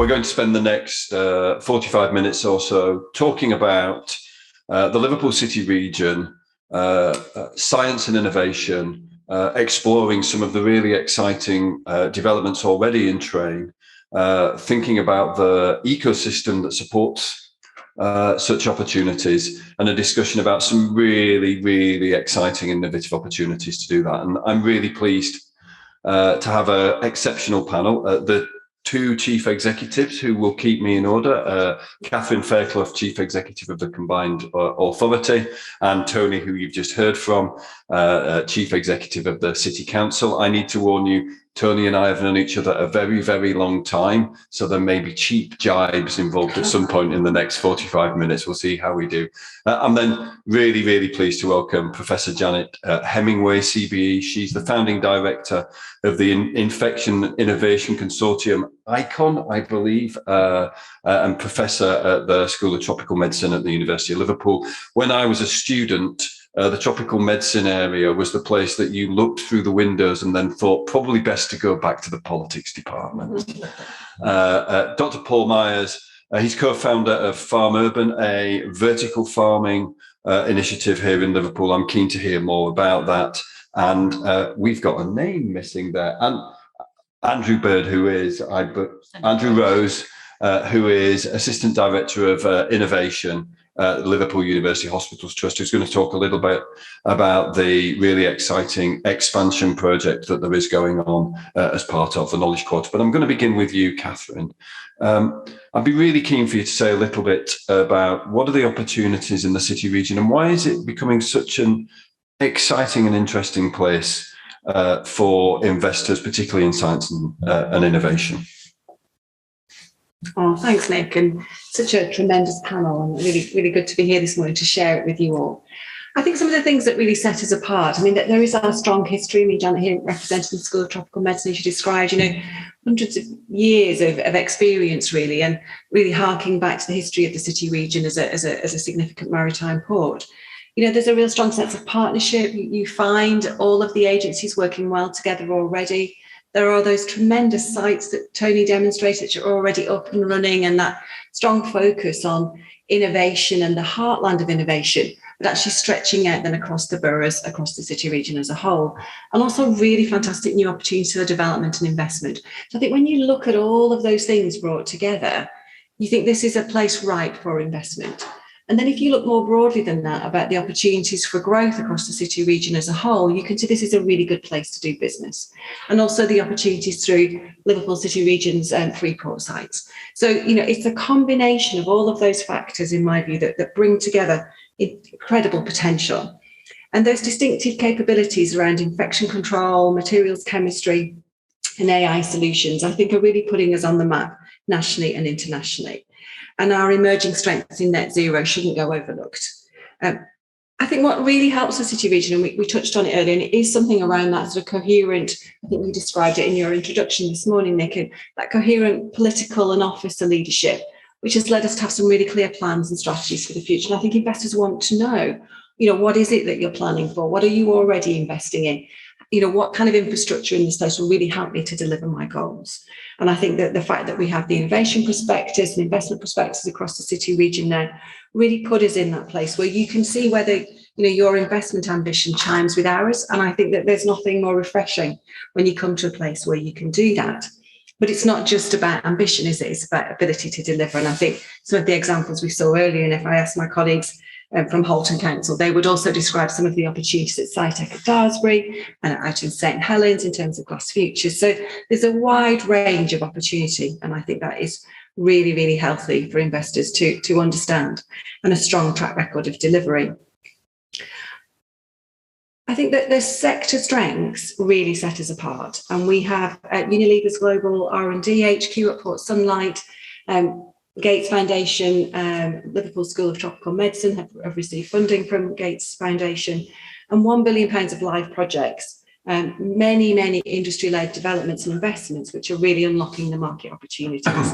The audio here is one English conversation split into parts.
we're going to spend the next 45 minutes or so talking about the Liverpool City region, science and innovation, exploring some of the really exciting developments already in train, thinking about the ecosystem that supports such opportunities, and a discussion about some really, really exciting, innovative opportunities to do that. And I'm really pleased to have an exceptional panel. The two chief executives who will keep me in order, Katherine Fairclough, Chief Executive of the Combined Authority, and Tony, who you've just heard from, Chief Executive of the City Council. I need to warn you, Tony and I have known each other a very, very long time, so there may be cheap jibes involved at some point in the next 45 minutes. We'll see how we do. I'm then really, really pleased to welcome Professor Janet Hemingway Cbe. She's the founding director of the Infection Innovation Consortium, ICON, I believe, and professor at the School of Tropical Medicine at the University of Liverpool. When I was a student, the tropical medicine area was the place that you looked through the windows and then thought probably best to go back to the politics department. Dr. Paul Myers, he's co-founder of Farm Urban, a vertical farming initiative here in Liverpool. I'm keen to hear more about that. And we've got a name missing there. And Andrew Bird, Andrew Rose, who is Assistant Director of Innovation at Liverpool University Hospitals Trust, who's going to talk a little bit about the really exciting expansion project that there is going on as part of the Knowledge Quarter. But I'm going to begin with you, Katherine. I'd be really keen for you to say a little bit about what are the opportunities in the city region and why is it becoming such an exciting and interesting place for investors, particularly in science and innovation. Oh, thanks, Nick, and such a tremendous panel, and really, really good to be here this morning to share it with you all. I think some of the things that really set us apart, I mean, there is our strong history. I mean, Janet here representing the School of Tropical Medicine, as you described, hundreds of years of experience, really, and really harking back to the history of the city region as a significant maritime port. There's a real strong sense of partnership. You find all of the agencies working well together already. There are those tremendous sites that Tony demonstrated which are already up and running, and that strong focus on innovation and the heartland of innovation, but actually stretching out then across the boroughs, across the city region as a whole, and also really fantastic new opportunities for development and investment. So I think when you look at all of those things brought together, you think this is a place ripe for investment. And then if you look more broadly than that about the opportunities for growth across the city region as a whole, you can see this is a really good place to do business. And also the opportunities through Liverpool City Region's free port sites. So, it's a combination of all of those factors, in my view, that bring together incredible potential. And those distinctive capabilities around infection control, materials chemistry, and AI solutions, I think are really putting us on the map nationally and internationally. And our emerging strengths in net zero shouldn't go overlooked. I think what really helps the city region, and we touched on it earlier, and it is something around that sort of coherent, I think you described it in your introduction this morning, Nick, that coherent political and officer leadership, which has led us to have some really clear plans and strategies for the future. And I think investors want to know, what is it that you're planning for? What are you already investing in? What kind of infrastructure in this place will really help me to deliver my goals? And I think that the fact that we have the innovation prospectus and investment prospectus across the city region now really put us in that place where you can see whether your investment ambition chimes with ours. And I think that there's nothing more refreshing when you come to a place where you can do that. But it's not just about ambition, is it? It's about ability to deliver. And I think some of the examples we saw earlier, and if I ask my colleagues from Halton Council, they would also describe some of the opportunities at SciTech at Daresbury and out in St Helens in terms of Glass Futures. So there's a wide range of opportunity, and I think that is really, really healthy for investors to understand, and a strong track record of delivery. I think that the sector strengths really set us apart, and we have at Unilever's Global R&D HQ at Port Sunlight, Gates Foundation, Liverpool School of Tropical Medicine have received funding from Gates Foundation, and £1 billion of live projects, many industry-led developments and investments which are really unlocking the market opportunities.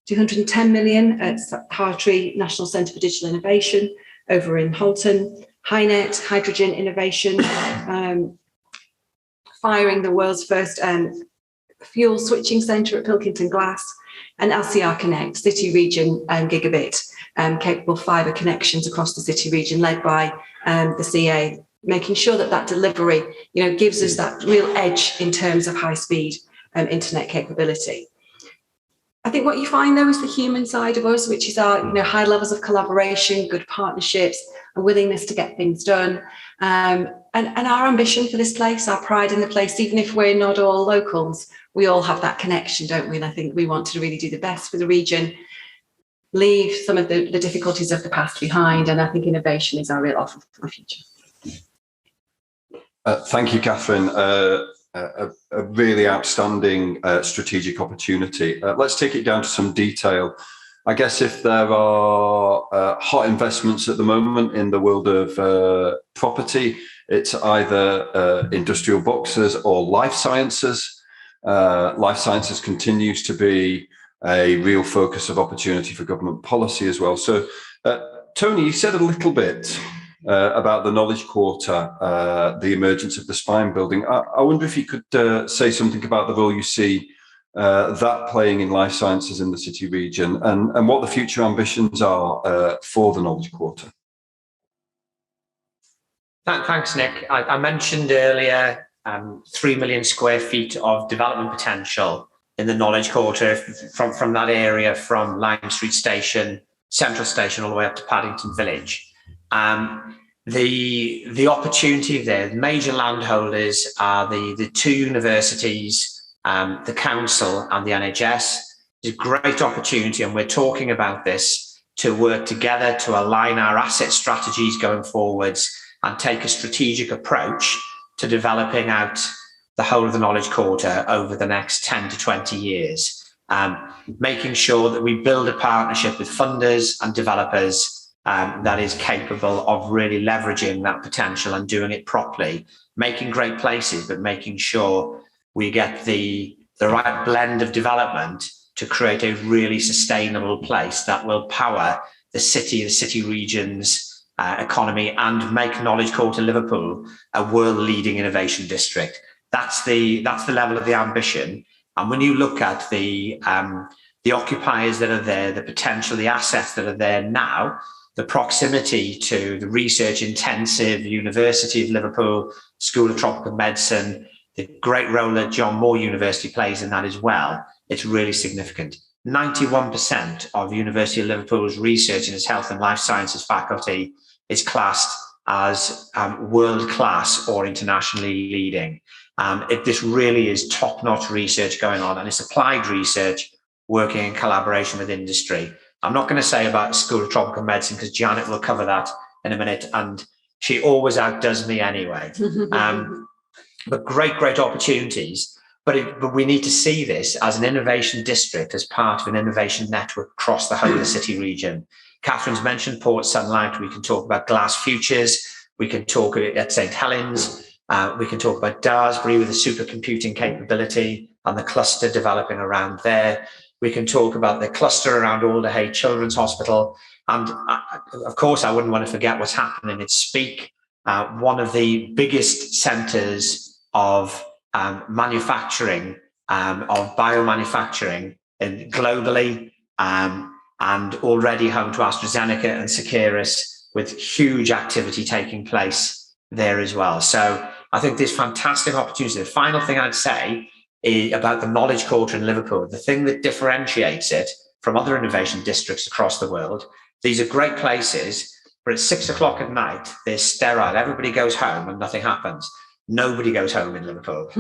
210 million at Hartree National Centre for Digital Innovation over in Halton, HyNet, hydrogen innovation, firing the world's first fuel switching centre at Pilkington Glass, and LCR Connect, City Region Gigabit, capable fibre connections across the City Region, led by the CA, making sure that delivery, gives us that real edge in terms of high-speed internet capability. I think what you find, though, is the human side of us, which is our high levels of collaboration, good partnerships, a willingness to get things done, and our ambition for this place, our pride in the place. Even if we're not all locals, we all have that connection, don't we? And I think we want to really do the best for the region, leave some of the difficulties of the past behind, and I think innovation is our real offer for the future. Thank you, Katherine. A really outstanding strategic opportunity. Let's take it down to some detail. I guess if there are hot investments at the moment in the world of property, it's either industrial boxes or life sciences. Life sciences continues to be a real focus of opportunity for government policy as well. So, Tony, you said a little bit about the Knowledge Quarter, the emergence of the Spine building. I wonder if you could say something about the role you see that playing in life sciences in the City Region, and what the future ambitions are for the Knowledge Quarter. Thanks, Nick. I mentioned earlier 3 million square feet of development potential in the Knowledge Quarter from that area, from Lime Street Station, Central Station, all the way up to Paddington Village. The opportunity there, the major landholders are the two universities, the council and the NHS. It's a great opportunity, and we're talking about this to work together to align our asset strategies going forwards and take a strategic approach to developing out the whole of the Knowledge Quarter over the next 10 to 20 years, making sure that we build a partnership with funders and developers that is capable of really leveraging that potential and doing it properly, making great places, but making sure we get the right blend of development to create a really sustainable place that will power the city region's economy and make Knowledge Quarter Liverpool a world-leading innovation district. That's the level of the ambition. And when you look at the occupiers that are there, the potential, the assets that are there now, the proximity to the research-intensive University of Liverpool, School of Tropical Medicine, the great role that John Moore University plays in that as well, it's really significant. 91% of University of Liverpool's research in its health and life sciences faculty is classed as world-class or internationally leading. This really is top-notch research going on, and it's applied research working in collaboration with industry. I'm not going to say about School of Tropical Medicine because Janet will cover that in a minute, and she always outdoes me anyway. But great opportunities. But we need to see this as an innovation district, as part of an innovation network across the whole of the City Region. Catherine's mentioned Port Sunlight. We can talk about Glass Futures. We can talk at St Helens. We can talk about Daresbury with the supercomputing capability and the cluster developing around there. We can talk about the cluster around Alderhay Children's Hospital. And of course, I wouldn't want to forget what's happening at Speak, one of the biggest centres of manufacturing, of biomanufacturing globally, and already home to AstraZeneca and Seqirus, with huge activity taking place there as well. So I think there's fantastic opportunity. The final thing I'd say about the Knowledge Quarter in Liverpool, the thing that differentiates it from other innovation districts across the world, these are great places, but at 6 o'clock at night, they're sterile. Everybody goes home and nothing happens. Nobody goes home in Liverpool.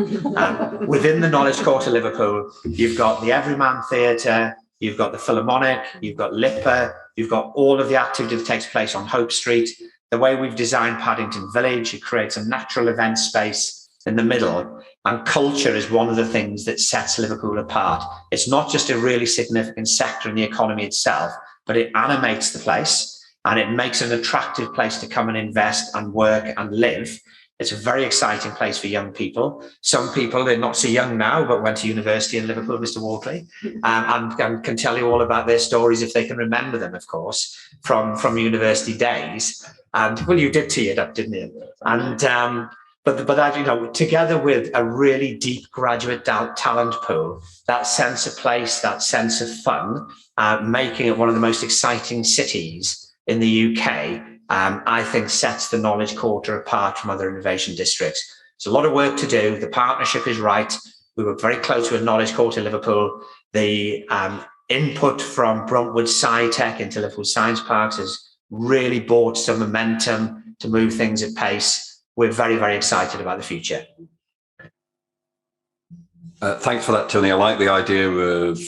Within the Knowledge Quarter Liverpool, you've got the Everyman Theatre, you've got the Philharmonic, you've got Lipper, you've got all of the activity that takes place on Hope Street. The way we've designed Paddington Village, it creates a natural event space in the middle. And culture is one of the things that sets Liverpool apart. It's not just a really significant sector in the economy itself, but it animates the place and it makes it an attractive place to come and invest and work and live. It's a very exciting place for young people. Some people, they're not so young now, but went to university in Liverpool, Mr. Walkley, and can tell you all about their stories if they can remember them, of course, from university days. And, well, you did tee it up, didn't you? And but that, you know, together with a really deep graduate talent pool, that sense of place, that sense of fun, making it one of the most exciting cities in the UK, I think sets the Knowledge Quarter apart from other innovation districts. There's a lot of work to do. The partnership is right. We work very close with Knowledge Quarter Liverpool. The input from Bruntwood SciTech into Liverpool Science Parks has really brought some momentum to move things at pace. We're very, very excited about the future. Thanks for that, Tony. I like the idea of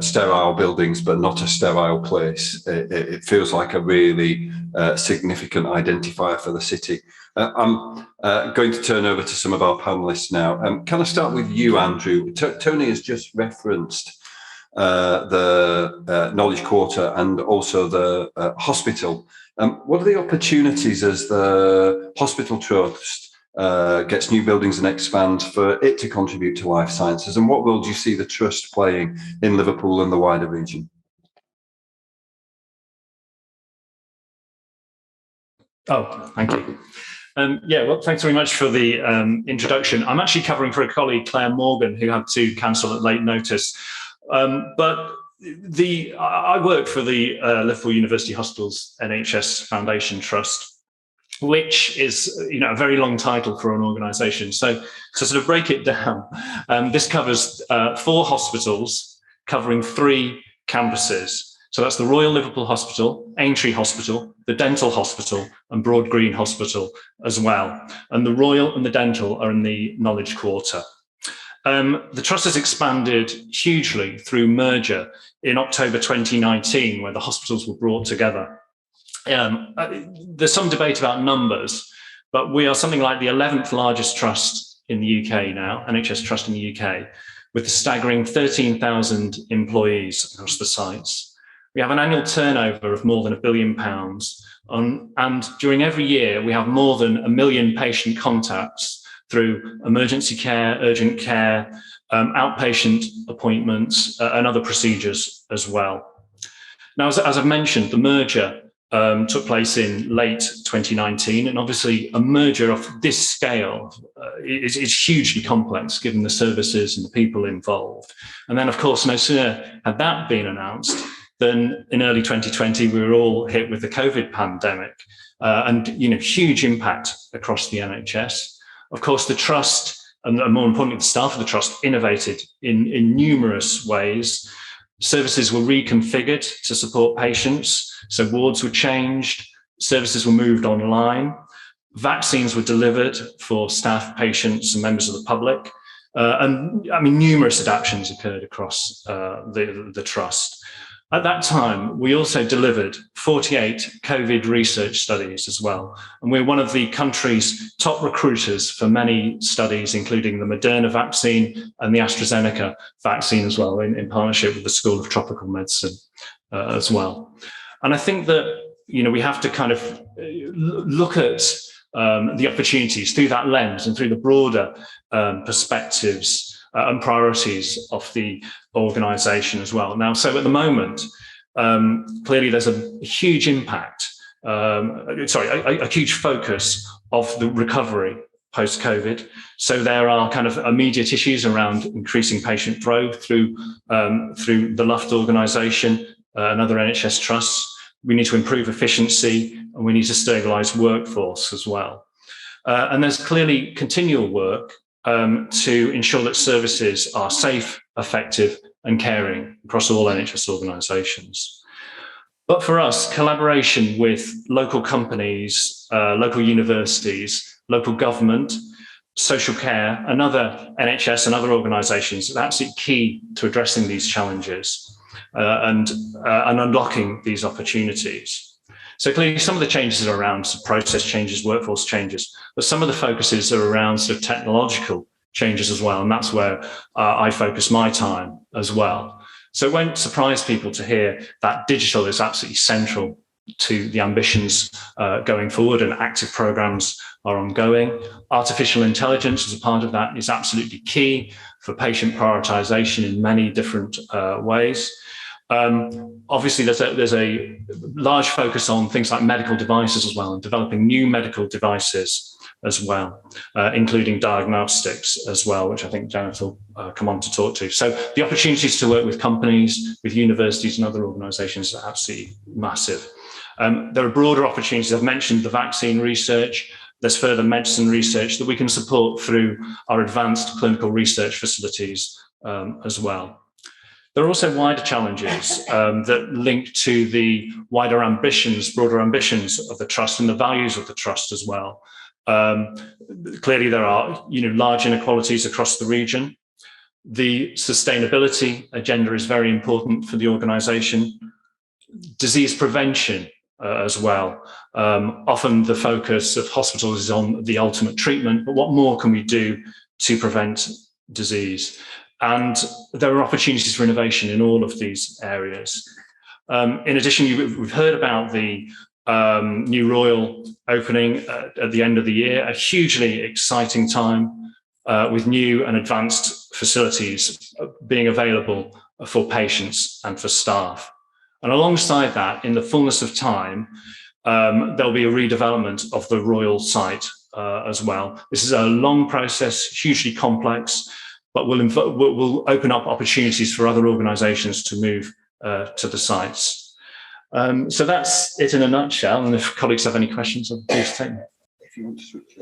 sterile buildings, but not a sterile place. It feels like a really significant identifier for the city. I'm going to turn over to some of our panelists now. Can I start with you, Andrew? Tony has just referenced the Knowledge Quarter and also the hospital. What are the opportunities as the hospital trust gets new buildings and expands for it to contribute to life sciences? And what role do you see the trust playing in Liverpool and the wider region? Oh, thank you. Yeah, well, thanks very much for the introduction. I'm actually covering for a colleague, Claire Morgan, who had to cancel at late notice. But I work for the Liverpool University Hospitals NHS Foundation Trust, which is, you know, a very long title for an organisation. So to sort of break it down, this covers 4 hospitals covering 3 campuses. So that's the Royal Liverpool Hospital, Aintree Hospital, the Dental Hospital, and Broad Green Hospital as well. And the Royal and the Dental are in the Knowledge Quarter. The trust has expanded hugely through merger in October 2019, where the hospitals were brought together. There's some debate about numbers, but we are something like the 11th largest trust in the UK now, NHS trust in the UK, with a staggering 13,000 employees across the sites. We have an annual turnover of more than £1 billion, and during every year we have more than 1 million patient contacts through emergency care, urgent care, outpatient appointments, and other procedures as well. Now, as I've mentioned, the merger took place in late 2019, and obviously a merger of this scale is hugely complex given the services and the people involved. And then, of course, no sooner had that been announced than in early 2020 we were all hit with the COVID pandemic, and huge impact across the NHS. Of course, the trust, and more importantly, the staff of the trust, innovated in numerous ways. Services were reconfigured to support patients, so wards were changed, services were moved online, vaccines were delivered for staff, patients, and members of the public, and numerous adaptations occurred across the trust. At that time, we also delivered 48 COVID research studies as well. And we're one of the country's top recruiters for many studies, including the Moderna vaccine and the AstraZeneca vaccine as well, in partnership with the School of Tropical Medicine as well. And I think that, we have to kind of look at the opportunities through that lens and through the broader perspectives and priorities of the organisation as well. Now, so at the moment, clearly there's a huge impact, a huge focus of the recovery post-COVID. So there are kind of immediate issues around increasing patient flow through the Luft organisation and other NHS trusts. We need to improve efficiency, and we need to stabilise workforce as well. And there's clearly continual work to ensure that services are safe, effective, and caring across all NHS organisations. But for us, collaboration with local companies, local universities, local government, social care, and other NHS and other organisations is absolutely key to addressing these challenges and unlocking these opportunities. So clearly some of the changes are around process changes, workforce changes, but some of the focuses are around sort of technological changes as well. And that's where I focus my time as well. So it won't surprise people to hear that digital is absolutely central to the ambitions going forward, and active programs are ongoing. Artificial intelligence as a part of that is absolutely key for patient prioritization in many different ways. Obviously, there's a large focus on things like medical devices as well, and developing new medical devices as well, including diagnostics as well, which I think Janet will come on to talk to. So the opportunities to work with companies, with universities and other organisations are absolutely massive. There are broader opportunities. I've mentioned the vaccine research. There's further medicine research that we can support through our advanced clinical research facilities as well. There are also wider challenges that link to the wider ambitions, broader ambitions of the trust and the values of the trust as well. Clearly, there are large inequalities across the region. The sustainability agenda is very important for the organisation. Disease prevention as well. Often the focus of hospitals is on the ultimate treatment, but what more can we do to prevent disease? And there are opportunities for innovation in all of these areas. In addition, we've heard about the new Royal opening at the end of the year, a hugely exciting time with new and advanced facilities being available for patients and for staff. And alongside that, in the fullness of time, there'll be a redevelopment of the Royal site as well. This is a long process, hugely complex, but will open up opportunities for other organisations to move to the sites. So that's it in a nutshell. And if colleagues have any questions, please take them. If you want to switch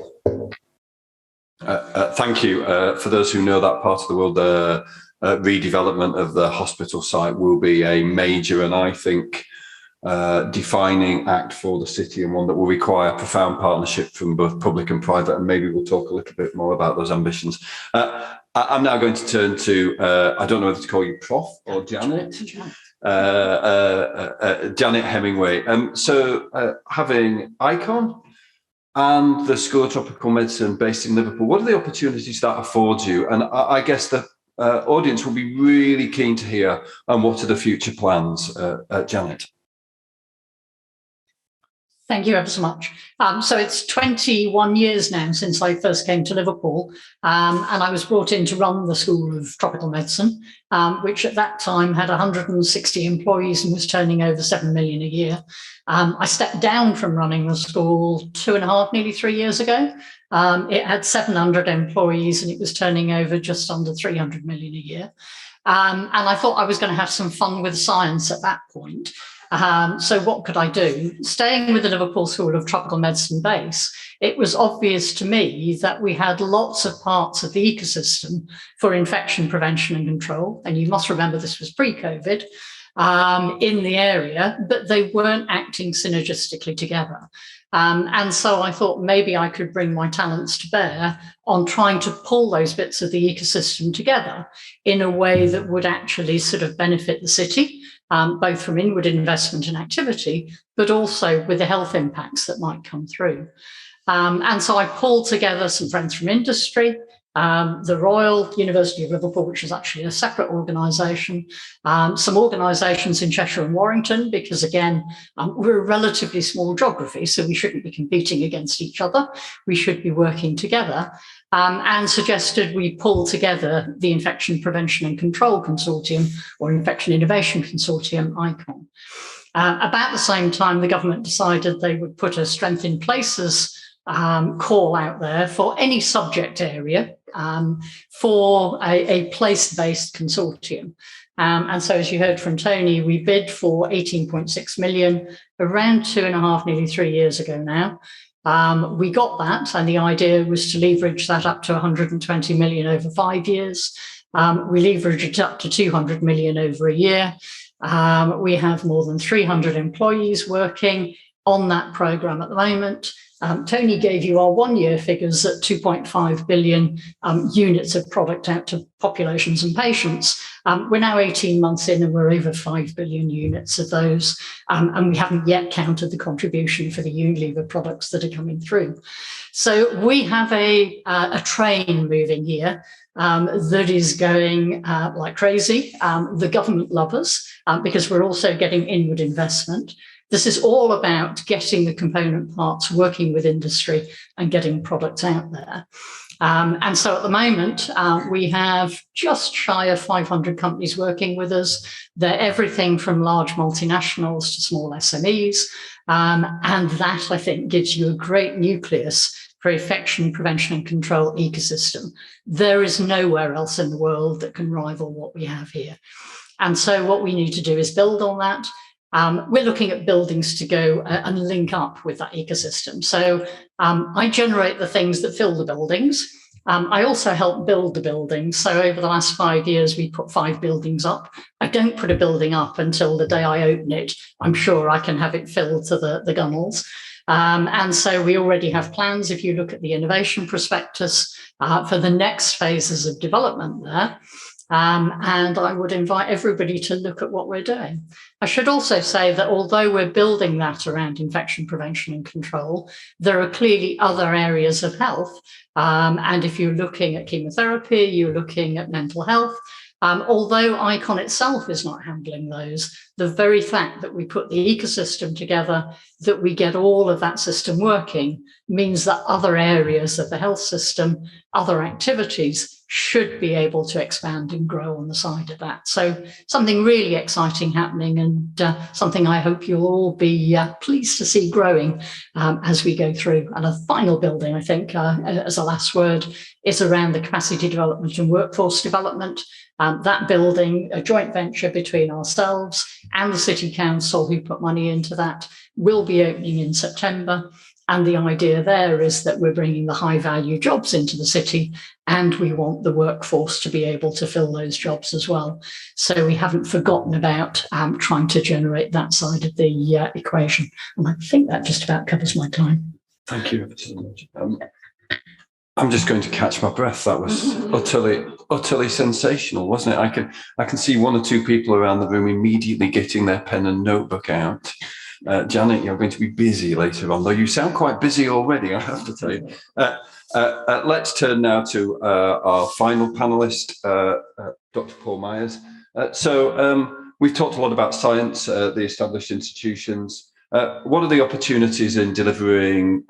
thank you. For those who know that part of the world, redevelopment of the hospital site will be a major and I think defining act for the city, and one that will require profound partnership from both public and private, and maybe we'll talk a little bit more about those ambitions. I'm now going to turn to, I don't know whether to call you Prof or Janet. Janet Hemingway. Having ICON and the School of Tropical Medicine based in Liverpool, what are the opportunities that affords you? And I guess the audience will be really keen to hear what are the future plans, Janet? Thank you ever so much. So it's 21 years now since I first came to Liverpool, and I was brought in to run the School of Tropical Medicine, which at that time had 160 employees and was turning over 7 million a year. I stepped down from running the school 2.5, nearly 3 years ago. It had 700 employees and it was turning over just under 300 million a year. And I thought I was going to have some fun with science at that point. So what could I do? Staying with the Liverpool School of Tropical Medicine base, it was obvious to me that we had lots of parts of the ecosystem for infection prevention and control. And you must remember this was pre-COVID in the area, but they weren't acting synergistically together. And so I thought maybe I could bring my talents to bear on trying to pull those bits of the ecosystem together in a way that would actually sort of benefit the city, both from inward investment and activity, but also with the health impacts that might come through. And so I pulled together some friends from industry, the Royal University of Liverpool, which is actually a separate organisation, some organisations in Cheshire and Warrington, because again, we're a relatively small geography, so we shouldn't be competing against each other. We should be working together, and suggested we pull together the Infection Prevention and Control Consortium, or Infection Innovation Consortium, ICON. About the same time, the government decided they would put a Strength in Places call out there for any subject area for a place-based consortium. And so, as you heard from Tony, we bid for 18.6 million around 2.5, nearly 3 years ago now. We got that, and the idea was to leverage that up to 120 million over 5 years. We leveraged it up to 200 million over a year. We have more than 300 employees working on that programme at the moment. Tony gave you our 1 year figures at 2.5 billion units of product out to populations and patients. We're now 18 months in and we're over 5 billion units of those. And we haven't yet counted the contribution for the Unilever products that are coming through. So we have a train moving here that is going like crazy. The government love us because we're also getting inward investment. This is all about getting the component parts, working with industry and getting products out there. And so at the moment, we have just shy of 500 companies working with us. They're everything from large multinationals to small SMEs. And that, I think, gives you a great nucleus for infection prevention and control ecosystem. There is nowhere else in the world that can rival what we have here. And so what we need to do is build on that. We're looking at buildings to go and link up with that ecosystem. So I generate the things that fill the buildings. I also help build the buildings. So over the last 5 years, we put 5 buildings up. I don't put a building up until the day I open it. I'm sure I can have it filled to the gunnels. And so we already have plans. If you look at the innovation prospectus for the next phases of development there, and I would invite everybody to look at what we're doing. I should also say that although we're building that around infection prevention and control, there are clearly other areas of health. And if you're looking at chemotherapy, you're looking at mental health. Although ICON itself is not handling those, the very fact that we put the ecosystem together, that we get all of that system working, means that other areas of the health system, other activities, should be able to expand and grow on the side of that. So something really exciting happening, and something I hope you'll all be pleased to see growing as we go through. And a final building, I think, as a last word, is around the capacity development and workforce development. That building, a joint venture between ourselves and the City Council, who put money into that, will be opening in September. And the idea there is that we're bringing the high value jobs into the city, and we want the workforce to be able to fill those jobs as well. So we haven't forgotten about trying to generate that side of the equation. And I think that just about covers my time. Thank you so much. I'm just going to catch my breath. That was utterly sensational, wasn't it? I can see 1 or 2 people around the room immediately getting their pen and notebook out. Janet, you're going to be busy later on, though you sound quite busy already, I have to tell you. Let's turn now to our final panelist, Dr. Paul Myers. We've talked a lot about science, the established institutions. What are the opportunities in delivering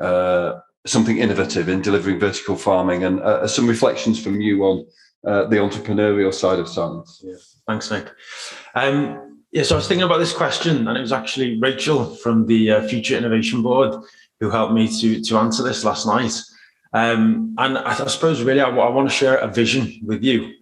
something innovative, in delivering vertical farming, and some reflections from you on the entrepreneurial side of science? Yeah. Thanks, Nick. So I was thinking about this question, and it was actually Rachel from the Future Innovation Board who helped me to answer this last night. And I suppose really I want to share a vision with you.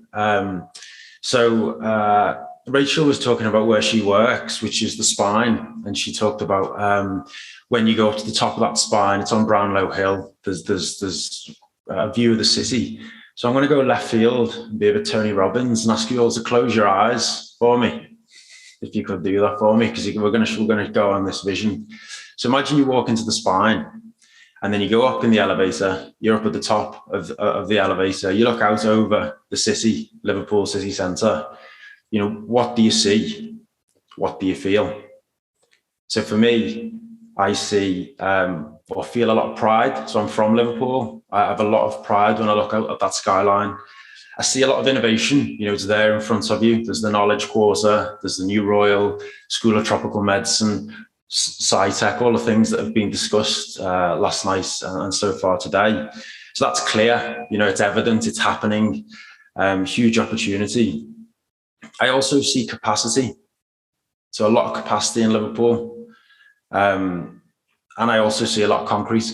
Rachel was talking about where she works, which is the spine, and she talked about when you go up to the top of that spine, it's on Brownlow Hill. There's a view of the city. So I'm going to go left field and be a bit Tony Robbins and ask you all to close your eyes for me. If you could do that for me, because we're going to go on this vision. So imagine you walk into the spine, and then you go up in the elevator. You're up at the top of the elevator. You look out over the city, Liverpool city centre. You know, what do you see? What do you feel? So for me, I see or feel a lot of pride. So I'm from Liverpool. I have a lot of pride when I look out at that skyline. I see a lot of innovation, you know, it's there in front of you. There's the Knowledge Quarter, there's the New Royal School of Tropical Medicine, SciTech, all the things that have been discussed last night and so far today. So that's clear, you know, it's evident, it's happening, huge opportunity. I also see capacity. So a lot of capacity in Liverpool. And I also see a lot of concrete.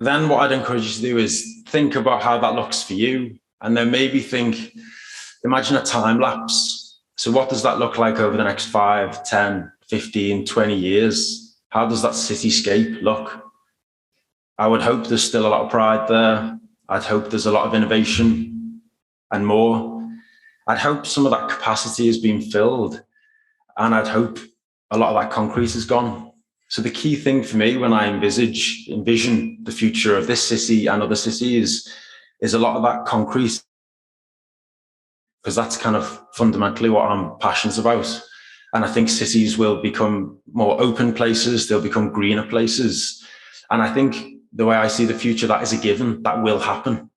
Then what I'd encourage you to do is think about how that looks for you, and then maybe imagine a time lapse. So what does that look like over the next 5, 10, 15, 20 years? How does that cityscape look? I would hope there's still a lot of pride there. I'd hope there's a lot of innovation and more. I'd hope some of that capacity has been filled, and I'd hope a lot of that concrete is gone. So the key thing for me when I envision the future of this city and other cities is a lot of that concrete, because that's kind of fundamentally what I'm passionate about. And I think cities will become more open places, they'll become greener places. And I think the way I see the future, that is a given, that will happen.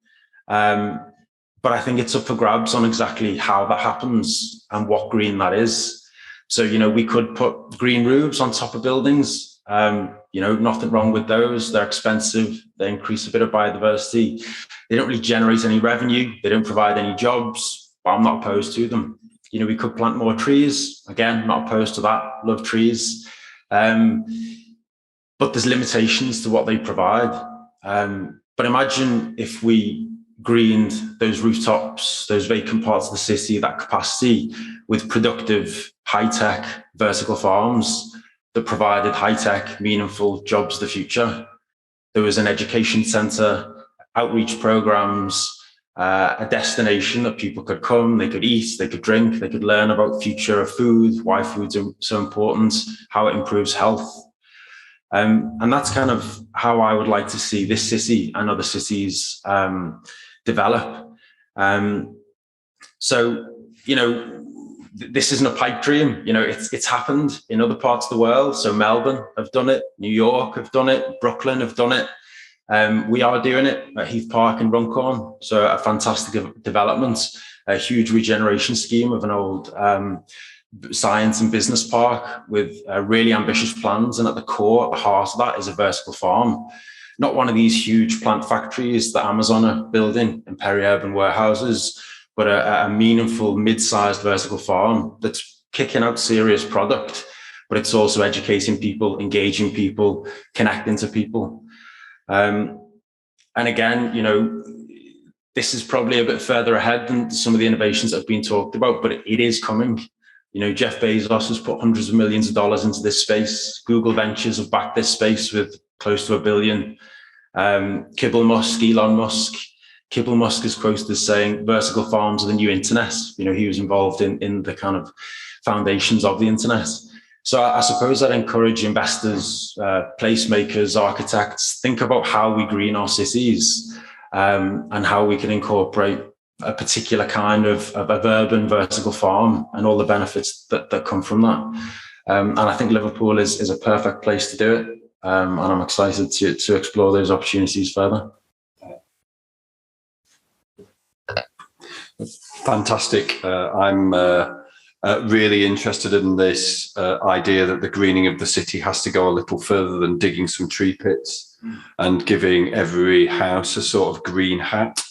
But I think it's up for grabs on exactly how that happens and what green that is. So, you know, we could put green roofs on top of buildings. You know, nothing wrong with those. They're expensive. They increase a bit of biodiversity. They don't really generate any revenue. They don't provide any jobs, but I'm not opposed to them. You know, we could plant more trees. Again, not opposed to that. Love trees. but there's limitations to what they provide. But imagine if we greened those rooftops, those vacant parts of the city, that capacity, with productive, high-tech vertical farms that provided high-tech, meaningful jobs of the future. There was an education centre, outreach programs, a destination that people could come, they could eat, they could drink, they could learn about future of food, why food's so important, how it improves health. And that's kind of how I would like to see this city and other cities develop. So, you know, this isn't a pipe dream. You know, it's happened in other parts of the world. So Melbourne have done it, New York have done it, Brooklyn have done it. We are doing it at Heath Park in Runcorn. So a fantastic development, a huge regeneration scheme of an old science and business park with really ambitious plans. And at the core, at the heart of that is a vertical farm. Not one of these huge plant factories that Amazon are building in peri-urban warehouses, but a meaningful mid-sized vertical farm that's kicking out serious product, but it's also educating people, engaging people, connecting to people. And again, you know, this is probably a bit further ahead than some of the innovations that have been talked about, but it is coming. You know, Jeff Bezos has put hundreds of millions of dollars into this space. Google Ventures have backed this space with close to $1 billion. Elon Musk is quoted as saying vertical farms are the new internet. You know, he was involved in the kind of foundations of the internet. So I suppose I'd encourage investors, placemakers, architects, think about how we green our cities and how we can incorporate a particular kind of urban vertical farm and all the benefits that come from that. And I think Liverpool is a perfect place to do it. And I'm excited to explore those opportunities further. Fantastic. I'm really interested in this idea that the greening of the city has to go a little further than digging some tree pits and giving every house a sort of green hat.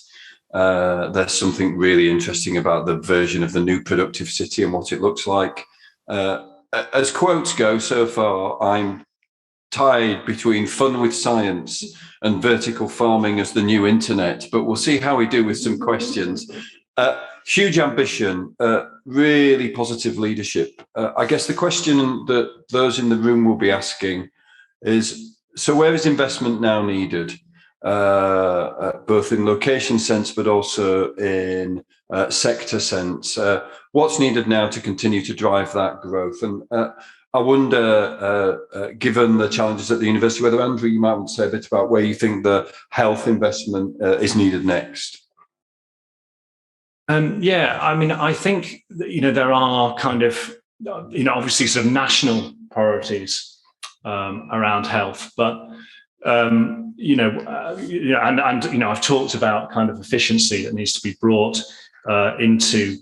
There's something really interesting about the version of the new productive city and what it looks like. As quotes go, so far, I'm tied between fun with science and vertical farming as the new internet, but we'll see how we do with some questions. Huge ambition, really positive leadership. I guess the question that those in the room will be asking is, so where is investment now needed? Both in location sense, but also in sector sense. What's needed now to continue to drive that growth? And I wonder, given the challenges at the university, whether, Andrew, you might want to say a bit about where you think the health investment is needed next. Yeah, I mean, I think that, you know, there are kind of, you know, obviously sort of national priorities around health, but and I've talked about kind of efficiency that needs to be brought into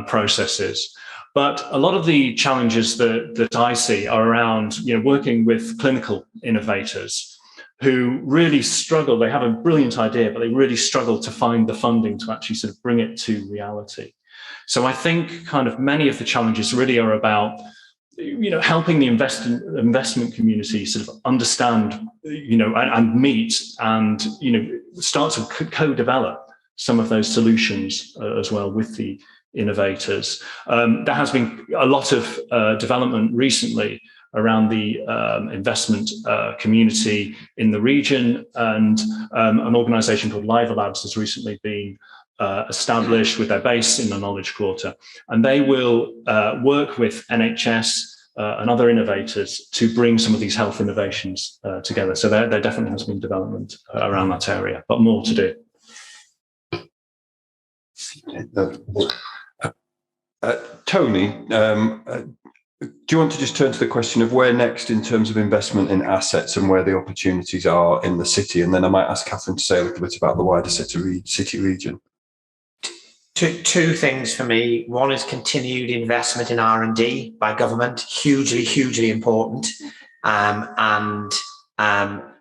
processes. But a lot of the challenges that I see are around, you know, working with clinical innovators who really struggle. They have a brilliant idea, but they really struggle to find the funding to actually sort of bring it to reality. So I think kind of many of the challenges really are about, you know, helping the investment community sort of understand, you know, and meet and, you know, start to co-develop some of those solutions as well with the innovators. There has been a lot of development recently around the investment community in the region, and an organisation called Liver Labs has recently been established with their base in the Knowledge Quarter, and they will work with NHS and other innovators to bring some of these health innovations together. So there definitely has been development around that area, but more to do. Tony, do you want to just turn to the question of where next in terms of investment in assets and where the opportunities are in the city? And then I might ask Katherine to say a little bit about the wider city region. Two things for me. One is continued investment in R&D by government, hugely important. And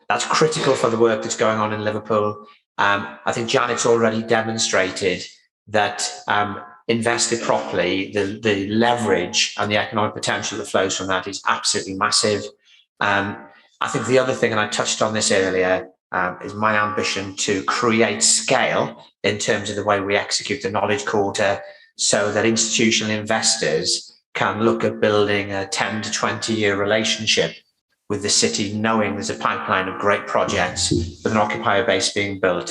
that's critical for the work that's going on in Liverpool. I think Janet's already demonstrated that invested properly, the leverage and the economic potential that flows from that is absolutely massive. I think the other thing, and I touched on this earlier, is my ambition to create scale in terms of the way we execute the Knowledge Quarter, so that institutional investors can look at building a 10 to 20 year relationship with the city, knowing there's a pipeline of great projects with an occupier base being built.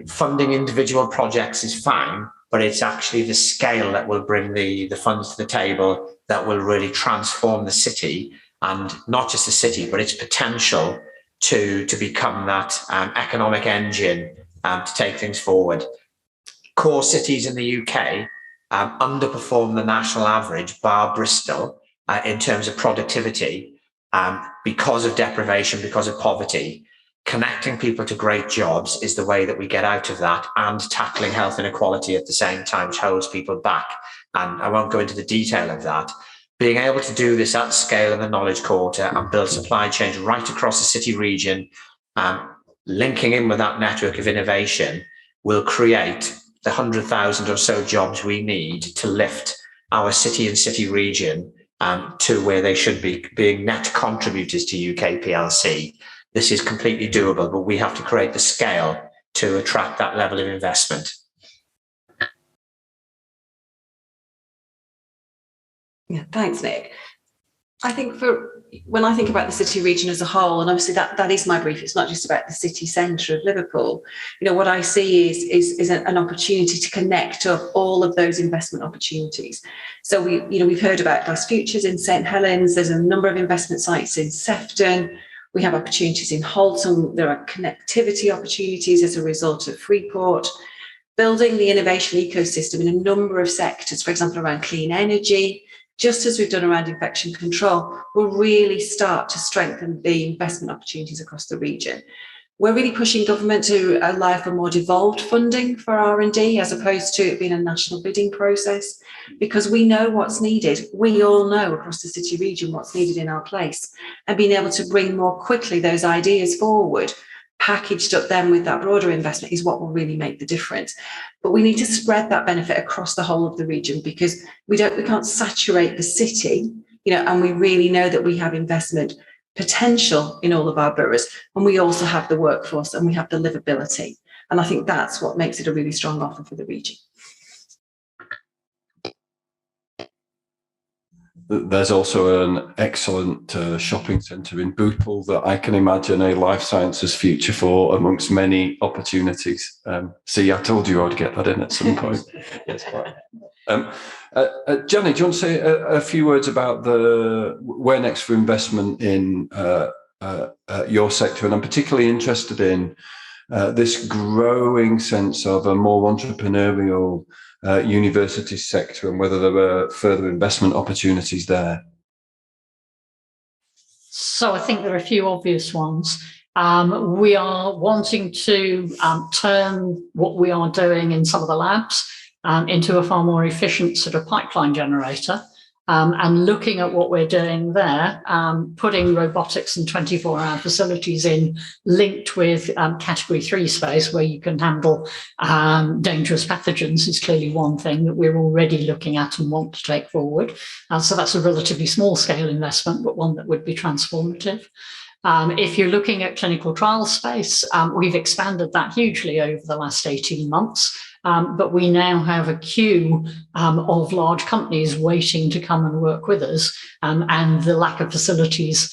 Funding individual projects is fine, but it's actually the scale that will bring the funds to the table that will really transform the city, and not just the city, but its potential to become that economic engine to take things forward. Core cities in the UK underperform the national average, bar Bristol, in terms of productivity, because of deprivation, because of poverty. Connecting people to great jobs is the way that we get out of that, and tackling health inequality at the same time, which holds people back. And I won't go into the detail of that. Being able to do this at scale in the Knowledge Quarter and build supply chains right across the city region, linking in with that network of innovation, will create the 100,000 or so jobs we need to lift our city and city region to where they should be, being net contributors to UK PLC. This is completely doable, but we have to create the scale to attract that level of investment. Yeah, thanks, Nick. I think when I think about the city region as a whole, and obviously that is my brief, it's not just about the city centre of Liverpool. What I see is an opportunity to connect up all of those investment opportunities. So we've heard about Glass Futures in St Helens. There's a number of investment sites in Sefton. We have opportunities in Halton. There are connectivity opportunities as a result of Freeport. Building the innovation ecosystem in a number of sectors, for example, around clean energy, just as we've done around infection control, will really start to strengthen the investment opportunities across the region. We're really pushing government to allow for more devolved funding for R&D, as opposed to it being a national bidding process, because we know what's needed. We all know across the city region what's needed in our place, and being able to bring more quickly those ideas forward, packaged up then with that broader investment, is what will really make the difference. But we need to spread that benefit across the whole of the region, because we can't saturate the city, and we really know that we have investment potential in all of our boroughs, and we also have the workforce and we have the livability. And I think that's what makes it a really strong offer for the region. There's also an excellent shopping centre in Bootle that I can imagine a life sciences future for, amongst many opportunities. See, I told you I'd get that in at some point. Yes, right. Jenny, do you want to say a few words about where next for investment in your sector? And I'm particularly interested in this growing sense of a more entrepreneurial university sector, and whether there are further investment opportunities there. So I think there are a few obvious ones. We are wanting to turn what we are doing in some of the labs into a far more efficient sort of pipeline generator, and looking at what we're doing there, putting robotics and 24-hour facilities in, linked with category 3 space where you can handle dangerous pathogens, is clearly one thing that we're already looking at and want to take forward. So that's a relatively small scale investment, but one that would be transformative. If you're looking at clinical trial space, we've expanded that hugely over the last 18 months. But we now have a queue of large companies waiting to come and work with us, and the lack of facilities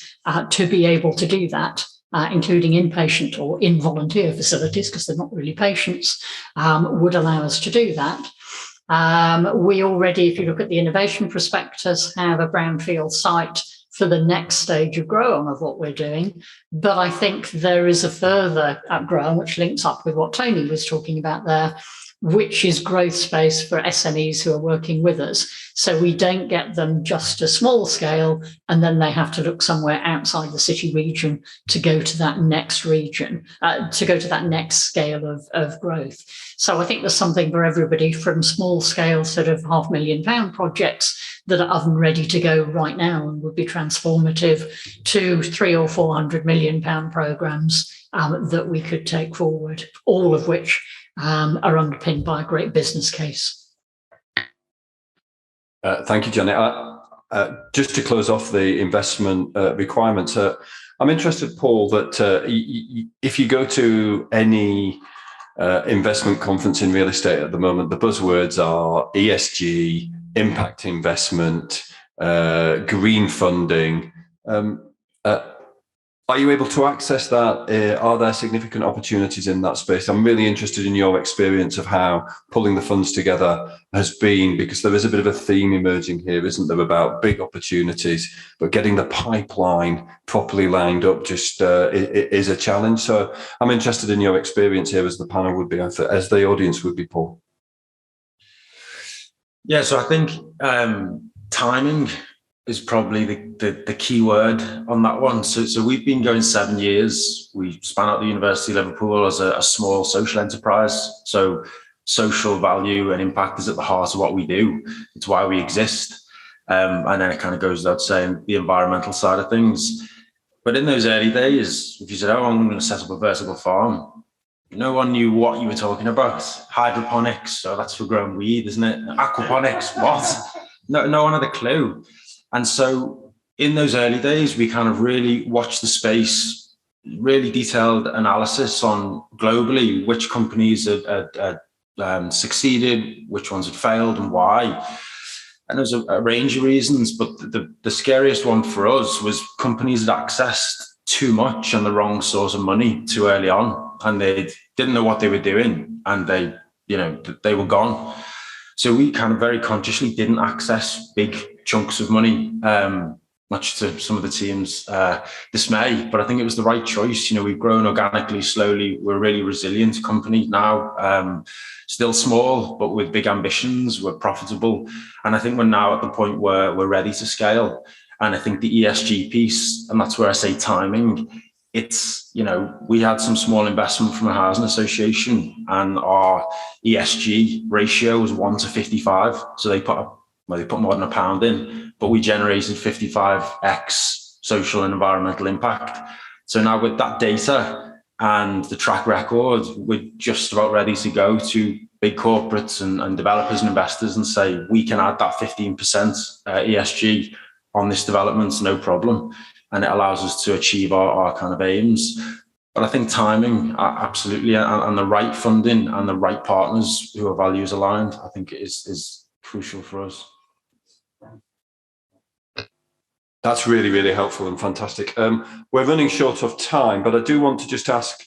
to be able to do that, including inpatient or in-volunteer facilities, because they're not really patients, would allow us to do that. We already, if you look at the innovation prospectus, have a brownfield site for the next stage of grow on of what we're doing. But I think there is a further grow, which links up with what Tony was talking about there, which is growth space for SMEs who are working with us. So we don't get them just a small scale and then they have to look somewhere outside the city region to go to that next region, to go to that next scale of growth. So I think there's something for everybody, from small scale sort of £500,000 projects that are oven ready to go right now and would be transformative, to £300 or £400 million programmes that we could take forward, all of which are underpinned by a great business case. Thank you, Jenny. Just to close off the investment requirements, I'm interested, Paul, that if you go to any investment conference in real estate at the moment, the buzzwords are ESG, impact investment, green funding. Are you able to access that? Are there significant opportunities in that space? I'm really interested in your experience of how pulling the funds together has been, because there is a bit of a theme emerging here, isn't there, about big opportunities, but getting the pipeline properly lined up just is a challenge. So I'm interested in your experience here, as the panel would be, as the audience would be, Paul. Yeah, so I think timing is probably the key word on that one. So we've been going 7 years. We span out the University of Liverpool as a small social enterprise. So social value and impact is at the heart of what we do. It's why we exist. And then it kind of goes without saying the environmental side of things. But in those early days, if you said, oh, I'm going to set up a vertical farm, no one knew what you were talking about. Hydroponics, so that's for growing weed, isn't it? Aquaponics, what? No one had a clue. And so in those early days, we kind of really watched the space, really detailed analysis on globally which companies had succeeded, which ones had failed and why. And there's a range of reasons, but the scariest one for us was companies that accessed too much and the wrong source of money too early on, and they didn't know what they were doing, and they were gone. So we kind of very consciously didn't access big chunks of money, much to some of the team's dismay. But I think it was the right choice. We've grown organically, slowly. We're a really resilient company now, still small, but with big ambitions. We're profitable. And I think we're now at the point where we're ready to scale. And I think the ESG piece, and that's where I say timing, it's, we had some small investment from a housing association, and our ESG ratio was 1 to 55. So they put more than £1 in, but we generated 55x social and environmental impact. So now with that data and the track record, we're just about ready to go to big corporates and developers and investors and say, we can add that 15% ESG on this development, no problem. And it allows us to achieve our kind of aims. But I think timing, absolutely, and the right funding and the right partners who are values aligned, I think is crucial for us. That's really, really helpful and fantastic. We're running short of time, but I do want to just ask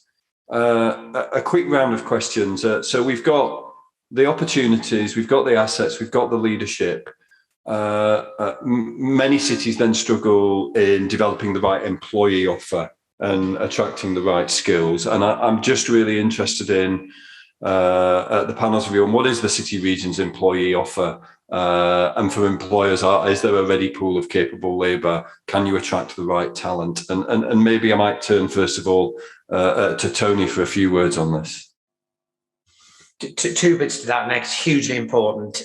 a quick round of questions. So we've got the opportunities, we've got the assets, we've got the leadership. Many cities then struggle in developing the right employee offer and attracting the right skills. And I'm just really interested in the panel's view on what is the city region's employee offer, and for employers, is there a ready pool of capable labour? Can you attract the right talent? And maybe I might turn first of all to Tony for a few words on this. Two bits to that next, hugely important.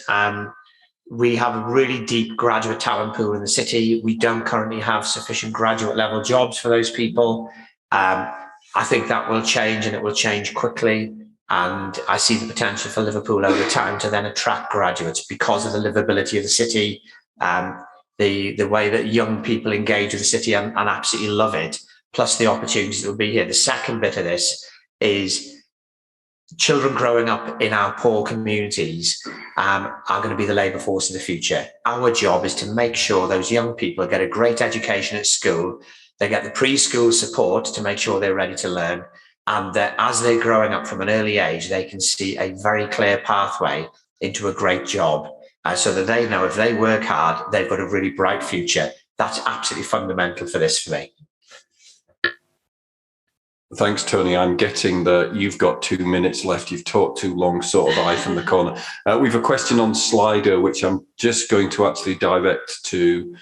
We have a really deep graduate talent pool in the city. We don't currently have sufficient graduate level jobs for those people. I think that will change, and it will change quickly. And I see the potential for Liverpool over time to then attract graduates because of the livability of the city, the way that young people engage with the city and absolutely love it, plus the opportunities that will be here. The second bit of this is children growing up in our poor communities are going to be the labour force of the future. Our job is to make sure those young people get a great education at school, they get the preschool support to make sure they're ready to learn, and that as they're growing up from an early age, they can see a very clear pathway into a great job, so that they know if they work hard, they've got a really bright future. That's absolutely fundamental for this for me. Thanks, Tony. I'm getting that you've got 2 minutes left. You've talked too long, sort of eye from the corner. We've a question on Slido, which I'm just going to actually direct to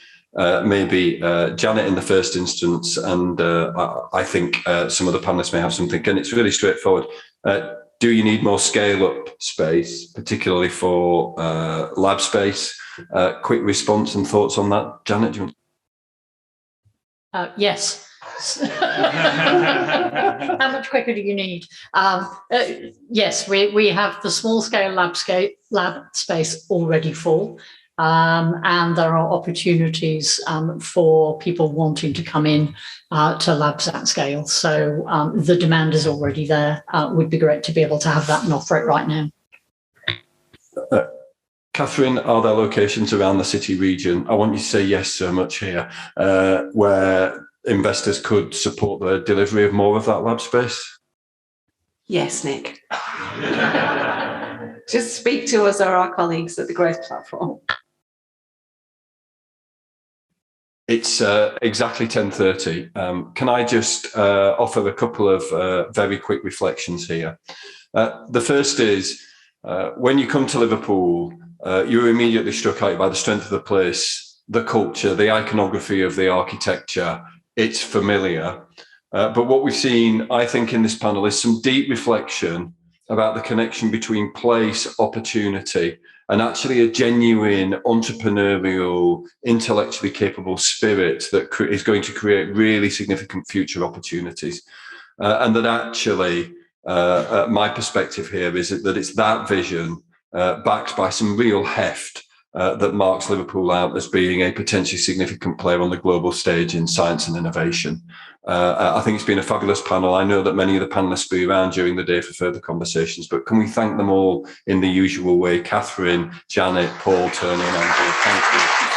maybe Janet in the first instance. And I think some of the panelists may have something. And it's really straightforward. Do you need more scale-up space, particularly for lab space? Quick response and thoughts on that. Janet, do you want? Yes. How much quicker do you need? Yes, we have the small scale lab space already full. and there are opportunities for people wanting to come in to labs at scale. So the demand is already there. Would be great to be able to have that and offer it right now. Katherine, are there locations around the city region? I want you to say yes so much here, where investors could support the delivery of more of that lab space? Yes, Nick. Just speak to us or our colleagues at the Growth Platform. It's exactly 10:30. Can I just offer a couple of very quick reflections here? The first is, when you come to Liverpool, you're immediately struck out by the strength of the place, the culture, the iconography of the architecture. It's familiar. But what we've seen, I think, in this panel is some deep reflection about the connection between place, opportunity, and actually a genuine entrepreneurial, intellectually capable spirit that is going to create really significant future opportunities. And that actually, my perspective here is that it's that vision backed by some real heft that marks Liverpool out as being a potentially significant player on the global stage in science and innovation. I think it's been a fabulous panel. I know that many of the panelists will be around during the day for further conversations, but can we thank them all in the usual way? Katherine, Janet, Paul, Tony and Andrew, thank you.